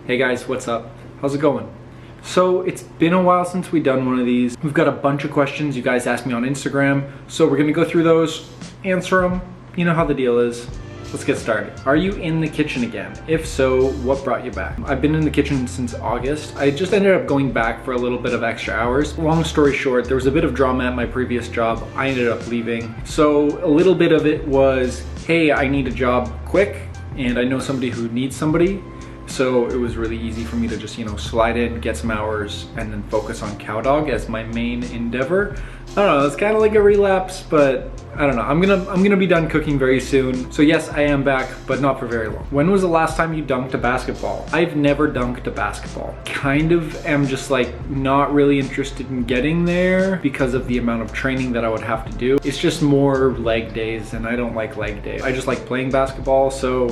Hey guys, what's up? How's it going? So it's been a while since we've done one of these. We've got a bunch of questions you guys asked me on Instagram, so we're gonna go through those, answer them. You know how the deal is. Let's get started. Are you in the kitchen again? If so, what brought you back? I've been in the kitchen since August. I just ended up going back for a little bit of extra hours. Long story short, there was a bit of drama at my previous job. I ended up leaving. So a little bit of it was, hey, I need a job quick and I know somebody who needs somebody. So it was really easy for me to just, slide in, get some hours, and then focus on Cowdog as my main endeavor. I don't know, it's kind of like a relapse, but I don't know. I'm gonna be done cooking very soon. So yes, I am back, but not for very long. When was the last time you dunked a basketball? I've never dunked a basketball. Kind of am just like not really interested in getting there because of the amount of training that I would have to do. It's just more leg days, and I don't like leg days. I just like playing basketball, so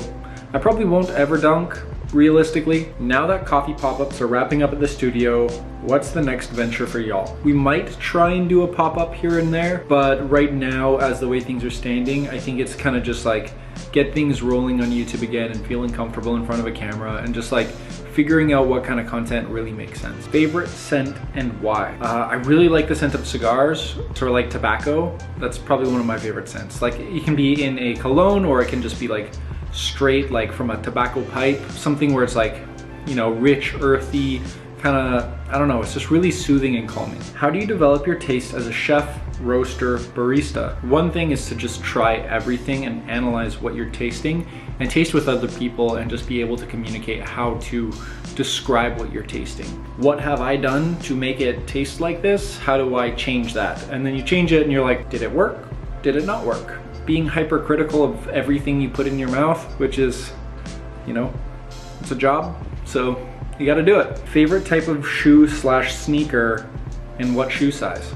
I probably won't ever dunk. Realistically, now that coffee pop-ups are wrapping up at the studio, what's the next venture for y'all? We might try and do a pop-up here and there, but right now, as the way things are standing, I think it's kind of just like get things rolling on YouTube again and feeling comfortable in front of a camera and just like figuring out what kind of content really makes sense. Favorite scent and why? I really like the scent of cigars, sort of like tobacco. That's probably one of my favorite scents. Like it can be in a cologne or it can just be like straight like from a tobacco pipe, something where it's like, rich, earthy, kind of, I don't know, it's just really soothing and calming. How do you develop your taste as a chef, roaster, barista? One thing is to just try everything and analyze what you're tasting and taste with other people and just be able to communicate how to describe what you're tasting. What have I done to make it taste like this? How do I change that? And then you change it and you're like, did it work? Did it not work? Being hypercritical of everything you put in your mouth, which is, it's a job, so you gotta do it. Favorite type of shoe/sneaker and what shoe size?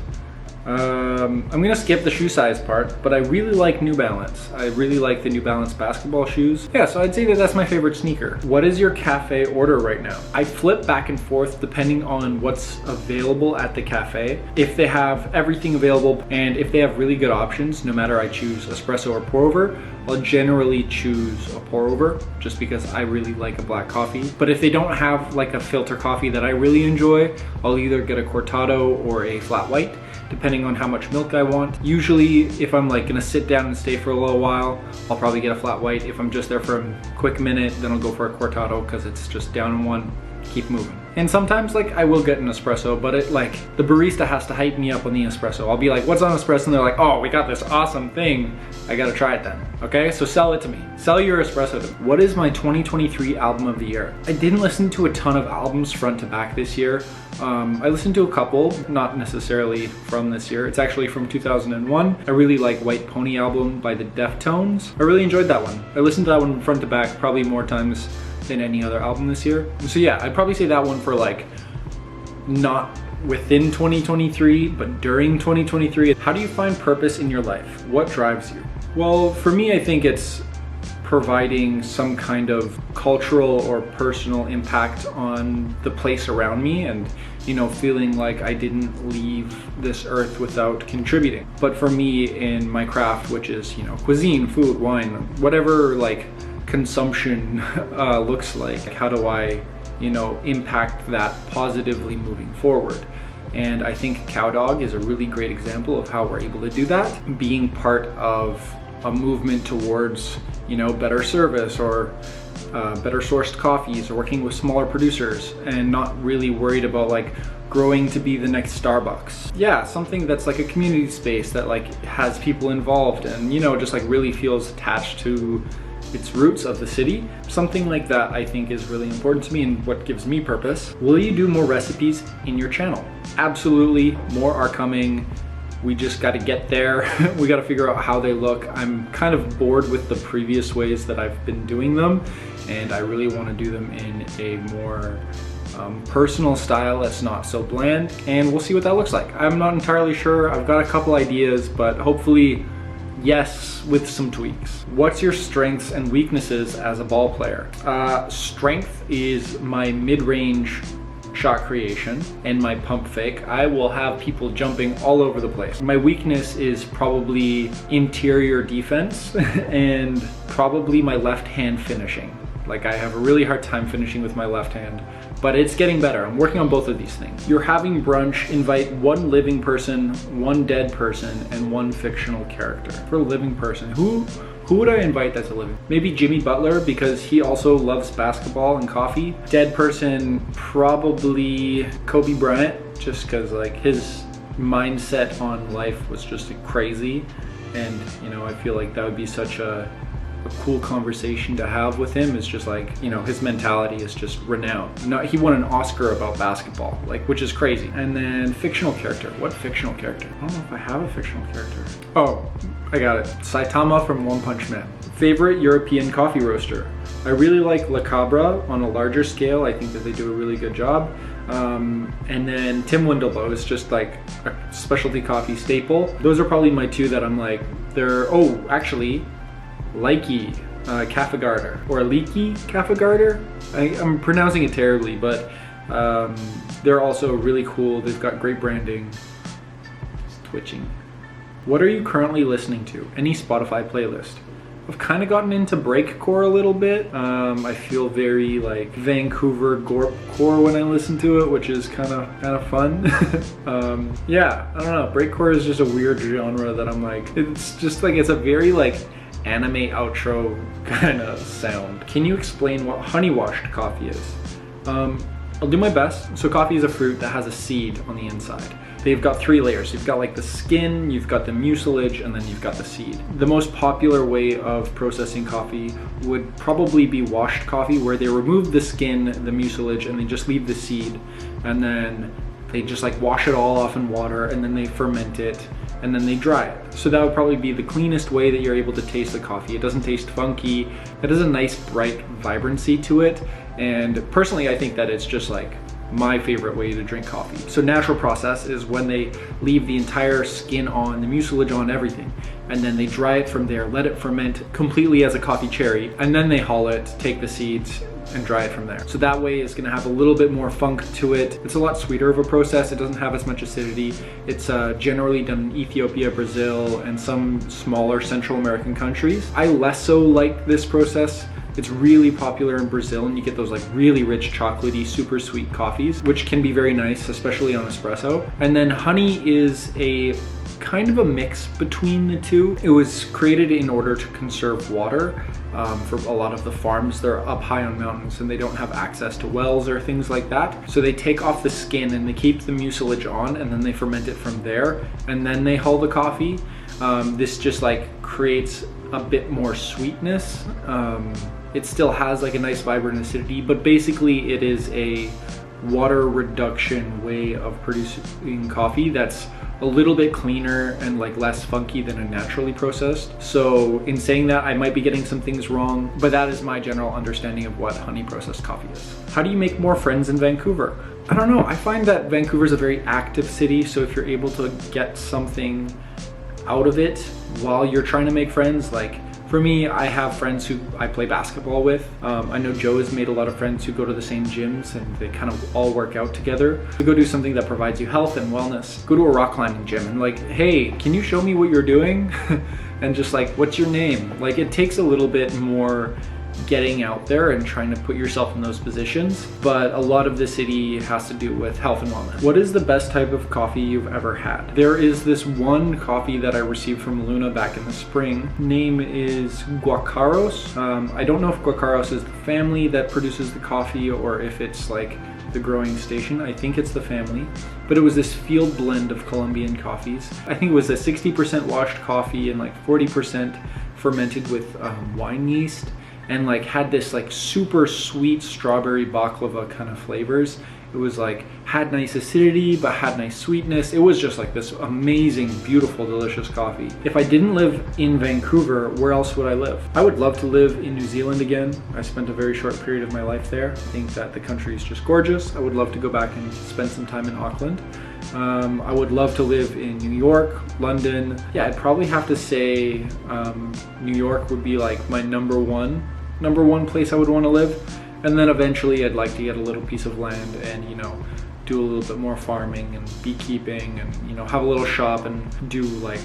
I'm gonna skip the shoe size part, but I really like New Balance. I really like the New Balance basketball shoes. Yeah, so I'd say that that's my favorite sneaker. What is your cafe order right now? I flip back and forth depending on what's available at the cafe. If they have everything available and if they have really good options, no matter I choose espresso or pour over, I'll generally choose a pour over just because I really like a black coffee. But if they don't have like a filter coffee that I really enjoy, I'll either get a cortado or a flat white, depending on how much milk I want. Usually, if I'm like gonna sit down and stay for a little while, I'll probably get a flat white. If I'm just there for a quick minute, then I'll go for a cortado because it's just down in one, keep moving. And sometimes like I will get an espresso, but it like the barista has to hype me up on the espresso. I'll be like, what's on espresso? And they're like, oh, we got this awesome thing. I gotta try it then. Okay, so sell it to me. Sell your espresso to me. What is my 2023 album of the year? I didn't listen to a ton of albums front to back this year. I listened to a couple, not necessarily from this year. It's actually from 2001. I really like White Pony album by the Deftones. I really enjoyed that one. I listened to that one front to back probably more times than any other album this year. So yeah, I'd probably say that one for like not within 2023, but during 2023. How do you find purpose in your life? What drives you? Well, for me, I think it's providing some kind of cultural or personal impact on the place around me and, feeling like I didn't leave this earth without contributing. But for me in my craft, which is, cuisine, food, wine, whatever like consumption looks like, how do I, impact that positively moving forward? And I think Cowdog is a really great example of how we're able to do that. Being part of a movement towards, better service or better sourced coffees or working with smaller producers and not really worried about like growing to be the next Starbucks. Yeah, something that's like a community space that like has people involved and, just like really feels attached to its roots of the city. Something like that I think is really important to me and what gives me purpose. Will you do more recipes in your channel? Absolutely, more are coming. We just got to get there. We got to figure out how they look. I'm kind of bored with the previous ways that I've been doing them, and I really want to do them in a more personal style that's not so bland, and we'll see what that looks like. I'm not entirely sure. I've got a couple ideas, but hopefully, yes, with some tweaks. What's your strengths and weaknesses as a ball player? Strength is my mid-range shot creation and my pump fake. I will have people jumping all over the place. My weakness is probably interior defense and probably my left hand finishing. Like I have a really hard time finishing with my left hand, but it's getting better. I'm working on both of these things. You're having brunch, invite one living person, one dead person, and one fictional character. For a living person, who would I invite that's a living? Maybe Jimmy Butler, because he also loves basketball and coffee. Dead person, probably Kobe Bryant, just because like his mindset on life was just crazy. And you know, I feel like that would be such a cool conversation to have with him. Is just like, you know, his mentality is just renowned. No, he won an Oscar about basketball, like, which is crazy. And then fictional character. What fictional character? I don't know if I have a fictional character. Oh, I got it. Saitama from One Punch Man. Favorite European coffee roaster. I really like La Cabra on a larger scale. I think that they do a really good job. And then Tim Wendelbo is just like a specialty coffee staple. Those are probably my two that I'm like, they're, oh, actually, Leaky Cafe Garter, or Leaky Cafe Garter. I'm pronouncing it terribly, but they're also really cool. They've got great branding. It's twitching. What are you currently listening to? Any Spotify playlist? I've kind of gotten into breakcore a little bit. I feel very like Vancouver gorpcore when I listen to it, which is kind of fun. Yeah, I don't know. Breakcore is just a weird genre that I'm like, it's just like, it's a very like anime outro kind of sound. Can you explain what honey washed coffee is? I'll do my best. So coffee is a fruit that has a seed on the inside. They've got 3 layers. You've got like the skin, you've got the mucilage, and then you've got the seed. The most popular way of processing coffee would probably be washed coffee, where they remove the skin, the mucilage, and they just leave the seed. And then they just like wash it all off in water, and then they ferment it, and then they dry it. So that would probably be the cleanest way that you're able to taste the coffee. It doesn't taste funky. It has a nice bright vibrancy to it. And personally, I think that it's just like my favorite way to drink coffee. So natural process is when they leave the entire skin on, the mucilage on, everything, and then they dry it from there, let it ferment completely as a coffee cherry, and then they hull it, take the seeds, and dry it from there. So that way it's gonna have a little bit more funk to it. It's a lot sweeter of a process. It doesn't have as much acidity. It's generally done in Ethiopia, Brazil, and some smaller Central American countries. I less so like this process. It's really popular in Brazil, and you get those like really rich, chocolatey, super sweet coffees, which can be very nice, especially on espresso. And then honey is a kind of a mix between the two. It was created in order to conserve water for a lot of the farms. They're up high on mountains and they don't have access to wells or things like that. So they take off the skin and they keep the mucilage on, and then they ferment it from there, and then they hull the coffee. This just like creates a bit more sweetness. It still has like a nice vibrant acidity, but basically it is a water reduction way of producing coffee that's a little bit cleaner and like less funky than a naturally processed. So in saying that, I might be getting some things wrong, but that is my general understanding of what honey processed coffee is. How do you make more friends in Vancouver? I don't know. I find that Vancouver is a very active city, so if you're able to get something out of it while you're trying to make friends, like for me, I have friends who I play basketball with. I know Joe has made a lot of friends who go to the same gyms, and they kind of all work out together. You go do something that provides you health and wellness. Go to a rock climbing gym and like, hey, can you show me what you're doing? And just like, what's your name? Like, it takes a little bit more getting out there and trying to put yourself in those positions, but a lot of the city has to do with health and wellness. What is the best type of coffee you've ever had? There is this one coffee that I received from Luna back in the spring. Name is Guacaros. I don't know if Guacaros is the family that produces the coffee or if it's like the growing station. I think it's the family, but it was this field blend of Colombian coffees. I think it was a 60% washed coffee and like 40% fermented with wine yeast, and like had this like super sweet strawberry baklava kind of flavors. It was like, had nice acidity, but had nice sweetness. It was just like this amazing, beautiful, delicious coffee. If I didn't live in Vancouver, where else would I live? I would love to live in New Zealand again. I spent a very short period of my life there. I think that the country is just gorgeous. I would love to go back and spend some time in Auckland. I would love to live in New York, London. Yeah, I'd probably have to say New York would be like my number one place I would want to live. And then eventually I'd like to get a little piece of land and, you know, do a little bit more farming and beekeeping and, you know, have a little shop and do like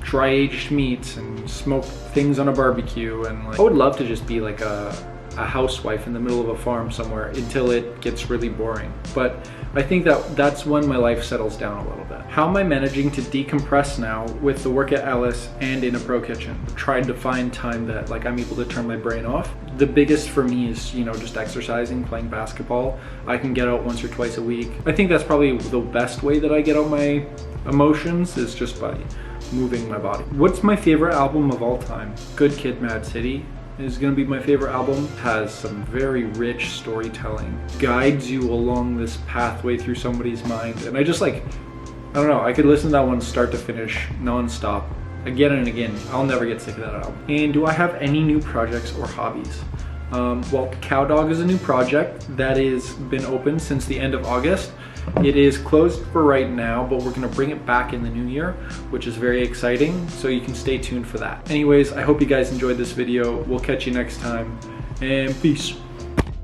dry aged meats and smoke things on a barbecue. And like, I would love to just be like a a housewife in the middle of a farm somewhere until it gets really boring. But I think that that's when my life settles down a little bit. How am I managing to decompress now with the work at Ellis and in a pro kitchen? Trying to find time that like I'm able to turn my brain off. The biggest for me is, you know, just exercising, playing basketball. I can get out once or twice a week. I think that's probably the best way that I get out my emotions, is just by moving my body. What's my favorite album of all time? Good Kid, Mad City is gonna be my favorite album. Has some very rich storytelling, guides you along this pathway through somebody's mind. And I just like, I don't know, I could listen to that one start to finish, non-stop, again and again. I'll never get sick of that album. And do I have any new projects or hobbies? Well, Cow Dog is a new project that has been open since the end of August. It is closed for right now, but we're gonna bring it back in the new year, which is very exciting, so you can stay tuned for that. Anyways, I hope you guys enjoyed this video. We'll catch you next time, and peace.